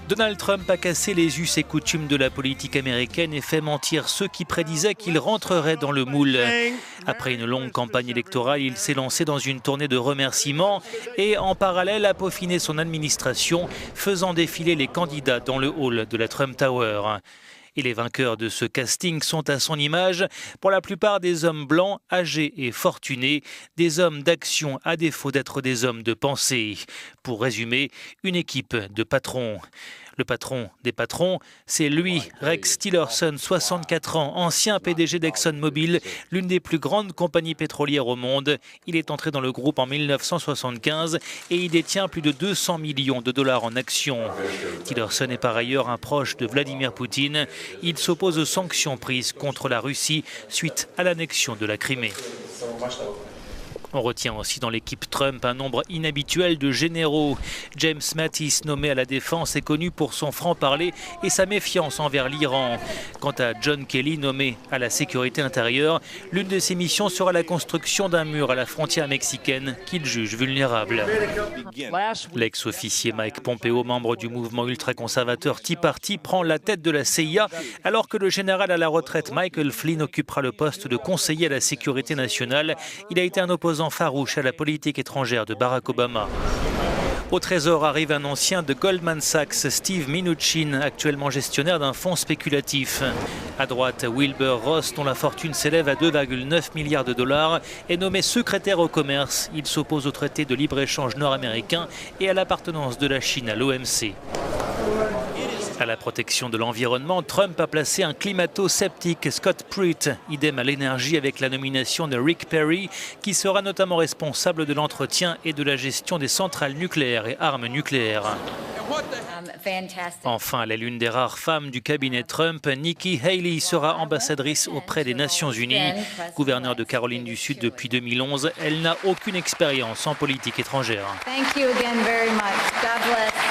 Donald Trump a cassé les us et coutumes de la politique américaine et fait mentir ceux qui prédisaient qu'il rentrerait dans le moule. Après une longue campagne électorale, il s'est lancé dans une tournée de remerciements et en parallèle a peaufiné son administration, faisant défiler les candidats dans le hall de la Trump Tower. Et les vainqueurs de ce casting sont à son image, pour la plupart des hommes blancs, âgés et fortunés, des hommes d'action à défaut d'être des hommes de pensée. Pour résumer, une équipe de patrons. Le patron des patrons, c'est lui, Rex Tillerson, 64 ans, ancien PDG d'ExxonMobil, l'une des plus grandes compagnies pétrolières au monde. Il est entré dans le groupe en 1975 et il détient plus de 200 millions de dollars en actions. Tillerson est par ailleurs un proche de Vladimir Poutine. Il s'oppose aux sanctions prises contre la Russie suite à l'annexion de la Crimée. On retient aussi dans l'équipe Trump un nombre inhabituel de généraux. James Mattis, nommé à la défense, est connu pour son franc-parler et sa méfiance envers l'Iran. Quant à John Kelly, nommé à la sécurité intérieure, l'une de ses missions sera la construction d'un mur à la frontière mexicaine qu'il juge vulnérable. L'ex-officier Mike Pompeo, membre du mouvement ultra-conservateur Tea Party, prend la tête de la CIA, alors que le général à la retraite Michael Flynn occupera le poste de conseiller à la sécurité nationale. Il a été un opposant farouche à la politique étrangère de Barack Obama. Au Trésor arrive un ancien de Goldman Sachs, Steve Mnuchin, actuellement gestionnaire d'un fonds spéculatif. À droite, Wilbur Ross, dont la fortune s'élève à 2,9 milliards de dollars, est nommé secrétaire au commerce. Il s'oppose au traité de libre-échange nord-américain et à l'appartenance de la Chine à l'OMC. À la protection de l'environnement, Trump a placé un climato-sceptique, Scott Pruitt, idem à l'énergie avec la nomination de Rick Perry, qui sera notamment responsable de l'entretien et de la gestion des centrales nucléaires et armes nucléaires. Enfin, elle est l'une des rares femmes du cabinet Trump. Nikki Haley sera ambassadrice auprès des Nations Unies. Gouverneure de Caroline du Sud depuis 2011, elle n'a aucune expérience en politique étrangère. Thank you again very much. God bless.